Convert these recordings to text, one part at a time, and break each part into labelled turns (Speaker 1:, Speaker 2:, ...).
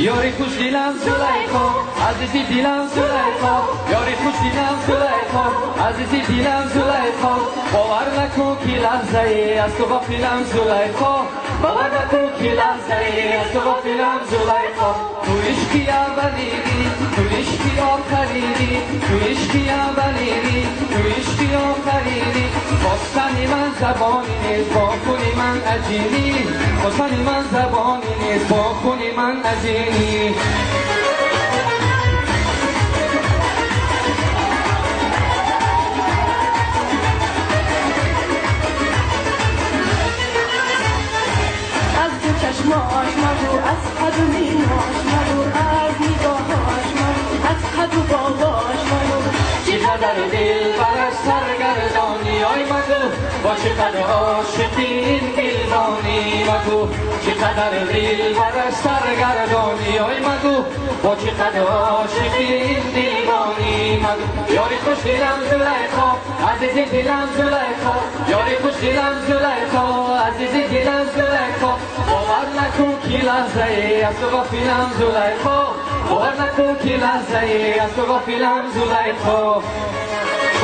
Speaker 1: یاری خوش دیلم زلیخا عزیزی دیلم زلیخا یاری خوش دیلم زلیخا عزیزی دیلم زلیخا باور نکن که لحظه ای از تو غافلم زلیخا باور نکن که لحظه ای از تو غافلم زلیخا تو عشقی اولیگی تو عشقی آخریگی تو عشقی اولیگی تو عشقی آخریگی خواستنی من زبانی نیست با خونی من عجیبی خواستنی من زبانی نیست با خونی من عجیبی
Speaker 2: از تو چشماش مگو از قد و نیماش مگو از نگاهاش مگو از قد و باباش مگو
Speaker 1: چقدر دل برش سرگردانی آی مگو با چقدر عاشقی این دلبانی مگو چقدر دل برش سرگردانی آی مگو با چقدر عاشقی این دلبانی مگو یاری خوش دلم زلیخا عزیزی دلم زلیخا یاری خوش دلم زلیخا عزیزی دلم زلیخا باور نکن که لحظه ای از تو غافلم زلیخا باور نکن که لحظه ای از تو غافلم زلیخا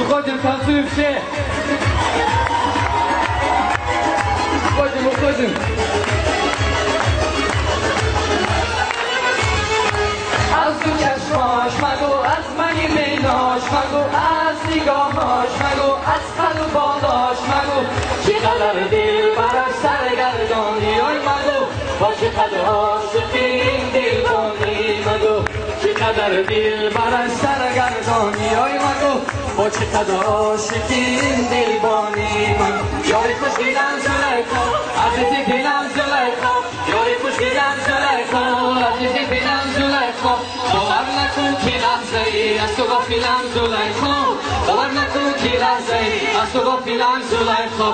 Speaker 1: بخواجم تنظیم شه بخواجم از تو چشماش مگو از منی میناش مگو از نگاهاش مگو از قد و بالاش مگو چقدر دل برش سرگردانی آی مگو با چقدر عاشقی این دلبانی مگو چقدر دل برش سرگردانی آی مگو با چقدر عاشقی این دلبانی مگو یاری خوش دیدم زلیخا عزیزی دلم زلیخا یاری خوش دیدم زلیخا عزیزی دلم زلیخا باور نکن که لحظه ای از تو غافلم زلیخا باور نکن که لحظه ای از تو غافلم زلیخا